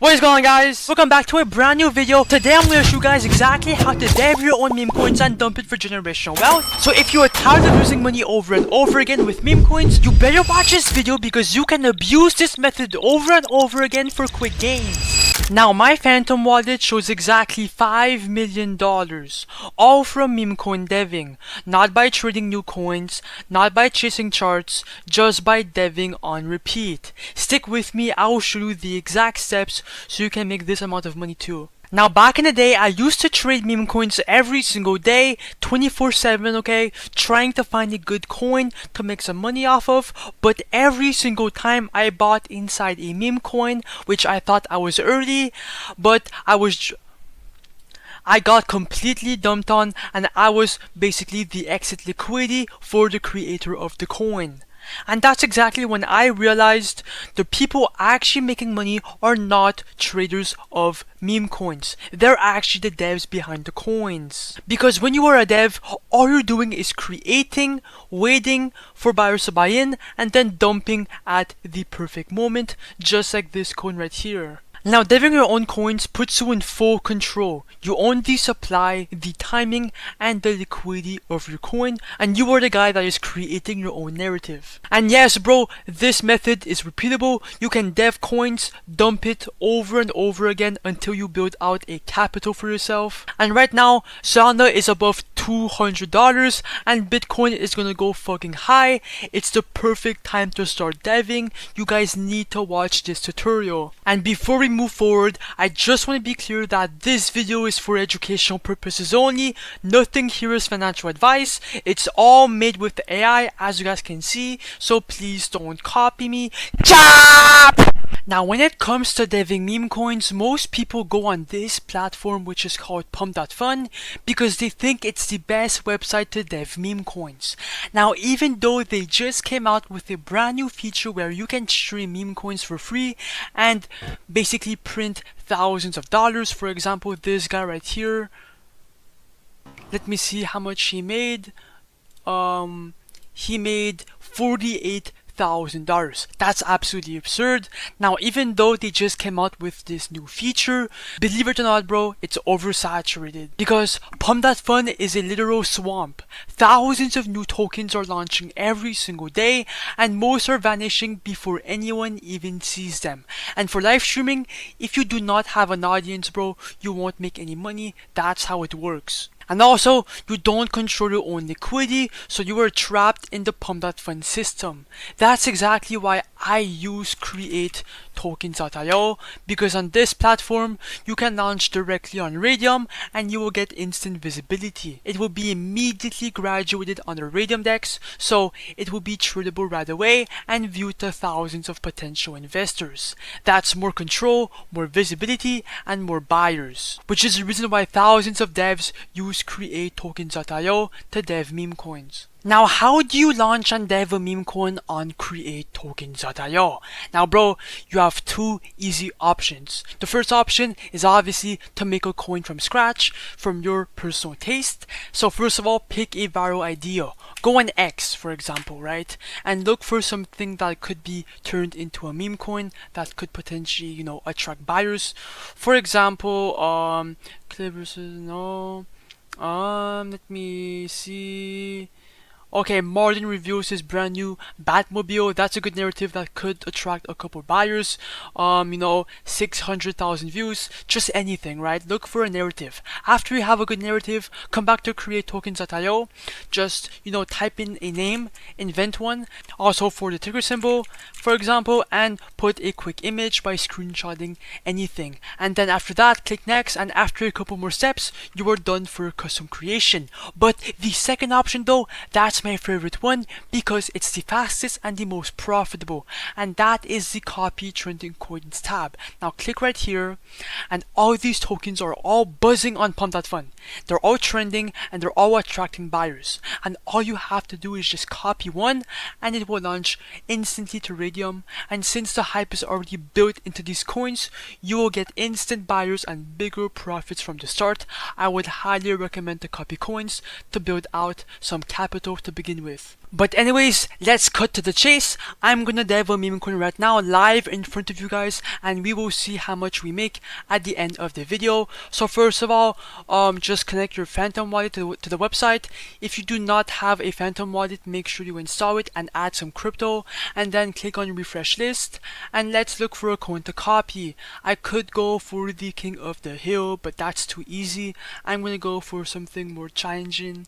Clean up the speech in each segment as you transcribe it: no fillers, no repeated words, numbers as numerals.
What is going on, guys? Welcome back to a brand new video. Today I'm going to show you guys exactly how to dev your own meme coins and dump it for generational wealth. So if you are tired of losing money over and over again with meme coins, you better watch this video because you can abuse this method over and over again for quick gains. Now my Phantom wallet shows exactly $5 million, all from meme coin deving, not by trading new coins, not by chasing charts, just by deving on repeat. Stick with me, I will show you the exact steps so you can make this amount of money too. Now back in the day, I used to trade meme coins every single day, 24/7, okay, trying to find a good coin to make some money off of, but every single time I bought inside a meme coin, which I thought I was early, but I got completely dumped on, and I was basically the exit liquidity for the creator of the coin. And that's exactly when I realized the people actually making money are not traders of meme coins. They're actually the devs behind the coins. Because when you are a dev, all you're doing is creating, waiting for buyers to buy in, and then dumping at the perfect moment, just like this coin right here. Now, deving your own coins puts you in full control. You own the supply, the timing, and the liquidity of your coin, and you are the guy that is creating your own narrative. And yes, bro, this method is repeatable. You can dev coins, dump it over and over again until you build out a capital for yourself. And right now, Solana is above $200 and Bitcoin is gonna go fucking high. It's the perfect time to start deving. You guys need to watch this tutorial. And before we move forward, I just want to be clear that this video is for educational purposes only. Nothing here is financial advice. It's all made with AI, as you guys can see, so please don't copy me. Chop! Now when it comes to deving meme coins, most people go on this platform, which is called Pump.Fun, because they think it's the best website to dev meme coins. Now even though they just came out with a brand new feature where you can stream meme coins for free and basically print thousands of dollars, for example this guy right here, let me see how much he made. He made $48,000. That's absolutely absurd. Now even though they just came out with this new feature, believe it or not, bro, it's oversaturated because Pump.Fun is a literal swamp. Thousands of new tokens are launching every single day and most are vanishing before anyone even sees them. And for live streaming, if you do not have an audience, bro, you won't make any money. That's how it works. And also, you don't control your own liquidity, so you are trapped in the Pump.Fun system. That's exactly why I use create token.Io, because on this platform, you can launch directly on Radium and you will get instant visibility. It will be immediately graduated on the Radium DEX, so it will be tradable right away and viewed to thousands of potential investors. That's more control, more visibility, and more buyers, which is the reason why thousands of devs use create token.Io to dev meme coins. Now how do you launch and dev a meme coin on create token.Io? Now bro, you have two easy options. The first option is obviously to make a coin from scratch from your personal taste. So first of all, pick a viral idea. Go on X, for example, right? And look for something that could be turned into a meme coin that could potentially, you know, attract buyers. For example, let me see. Okay, Martin reviews his brand new Batmobile. That's a good narrative that could attract a couple buyers. 600,000 views, just anything, right? Look for a narrative. After you have a good narrative, come back to create tokens.Io. Just, type in a name, invent one. Also for the ticker symbol, for example, and put a quick image by screenshotting anything. And then after that, click next, and after a couple more steps, you are done for custom creation. But the second option though, that's my favorite one because it's the fastest and the most profitable, and that is the copy trending coins tab. Now click right here and all these tokens are all buzzing on Pump.Fun. They're all trending and they're all attracting buyers, and all you have to do is just copy one and it will launch instantly to Radium. And since the hype is already built into these coins, you will get instant buyers and bigger profits from the start. I would highly recommend to copy coins to build out some capital to to begin with. But anyways, let's cut to the chase. I'm gonna dive a meme coin right now live in front of you guys, and we will see how much we make at the end of the video. So first of all, just connect your Phantom wallet to the website. If you do not have a Phantom wallet, make sure you install it and add some crypto, and then click on refresh list, and let's look for a coin to copy. I could go for the King of the Hill, but that's too easy. I'm gonna go for something more challenging.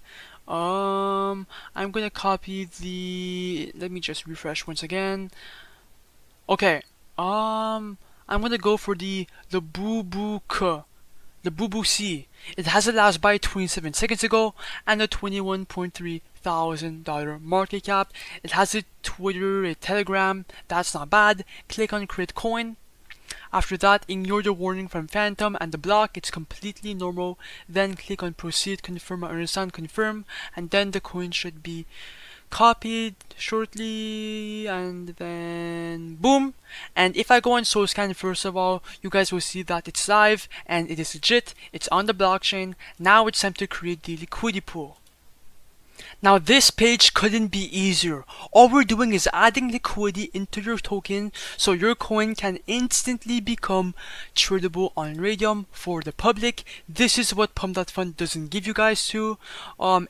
I'm gonna copy the, let me just refresh once again. Okay, I'm gonna go for the Boo Boo K, the Boo Boo C. It has a last buy 27 seconds ago and a $21,300 market cap. It has a Twitter, a Telegram. That's not bad. Click on create coin. After that, ignore the warning from Phantom and the block, it's completely normal. Then click on proceed, confirm, understand, confirm, and then the coin should be copied shortly, and then boom. And if I go on SoulScan, first of all, you guys will see that it's live and it is legit, it's on the blockchain. Now it's time to create the liquidity pool. Now this page couldn't be easier. All we're doing is adding liquidity into your token so your coin can instantly become tradable on Radium for the public. This is what Pump.Fun doesn't give you guys to.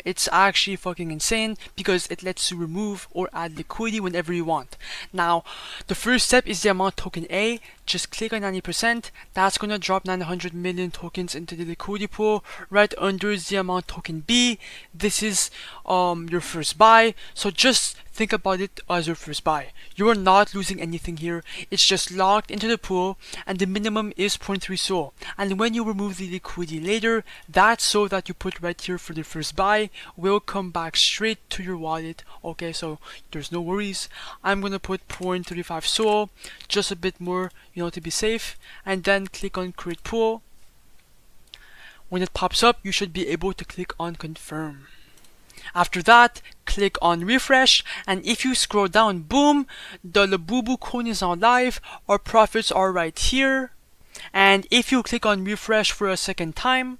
It's actually fucking insane because it lets you remove or add liquidity whenever you want. Now the first step is the amount token A. Just click on 90%. That's gonna drop 900 million tokens into the liquidity pool. Right under is the amount token B. This is your first buy, so just think about it as your first buy. You are not losing anything here. It's just locked into the pool, and the minimum is 0.3 SOL. And when you remove the liquidity later, that SOL that you put right here for the first buy will come back straight to your wallet. Okay, so there's no worries. I'm gonna put 0.35 SOL, just a bit more, you know, to be safe, and then click on create pool. When it pops up, you should be able to click on confirm. After that, click on refresh, and if you scroll down, boom, the Labubu coin is now live. Our profits are right here. And if you click on refresh for a second time,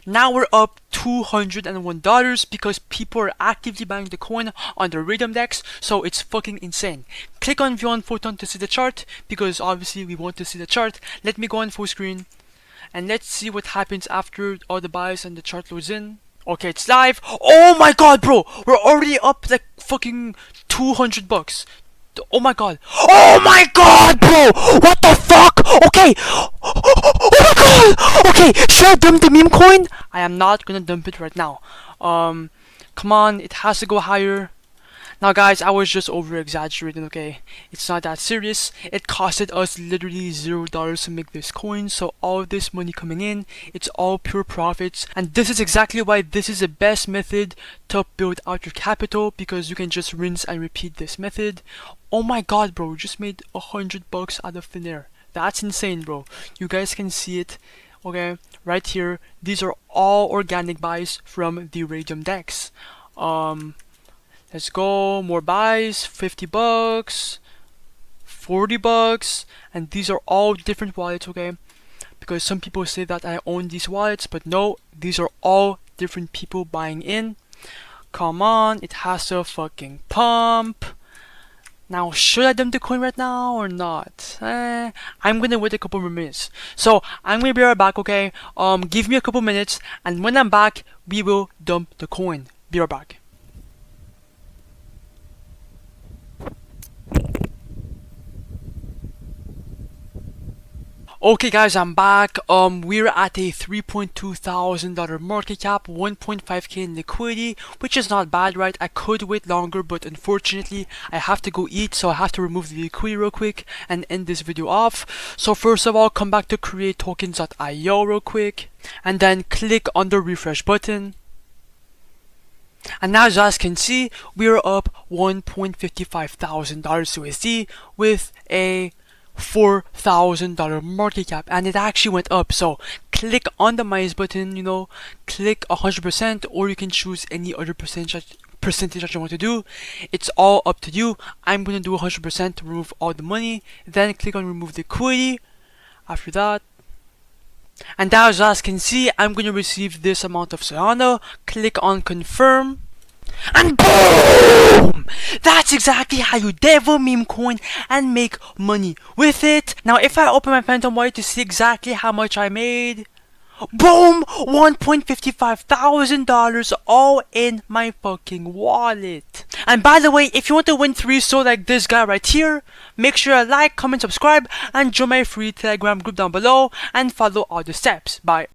now we're up $201 because people are actively buying the coin on the Radium Dex, so it's fucking insane. Click on view on photon to see the chart because obviously we want to see the chart. Let me go on full screen and let's see what happens after all the buys and the chart loads in. Okay, it's live. Oh my god, bro! We're already up like fucking $200. Oh my god. Oh my god, bro! What the fuck? Okay. Oh my god! Okay, should I dump the meme coin? I am not gonna dump it right now. Come on, it has to go higher. Now guys, I was just over exaggerating, okay? It's not that serious. It costed us literally $0 to make this coin, so all of this money coming in, it's all pure profits. And this is exactly why this is the best method to build out your capital, because you can just rinse and repeat this method. Oh my god, bro, we just made $100 out of thin air. That's insane, bro. You guys can see it, okay? Right here. These are all organic buys from the Radium Dex. Let's go, more buys, $50, $40, and these are all different wallets, okay? Because some people say that I own these wallets, but no, these are all different people buying in. Come on, it has to fucking pump. Now, should I dump the coin right now or not? I'm gonna wait a couple more minutes. So, I'm gonna be right back, okay? Give me a couple minutes, and when I'm back, we will dump the coin. Be right back. Okay guys, I'm back. We're at a $3,200 market cap, 1.5k in liquidity, which is not bad, right? I could wait longer, but unfortunately I have to go eat, so I have to remove the liquidity real quick and end this video off. So first of all, come back to create tokens.io real quick, and then click on the refresh button. And now, as you guys can see, we're up $1.55,000 USD with a $4,000 market cap, and it actually went up. So click on the minus button, you know, click 100%, or you can choose any other percentage that you want to do. It's all up to you. I'm going to do 100% to remove all the money, then click on remove liquidity. After that, and now, as you guys can see, I'm going to receive this amount of Solana. Click on confirm. And boom! That's exactly how you devil meme coin and make money with it. Now if I open my Phantom Wallet to see exactly how much I made, boom! $1,055,000 all in my fucking wallet. And by the way, if you want to win 3 so like this guy right here, make sure to like, comment, subscribe, and join my free Telegram group down below and follow all the steps. Bye.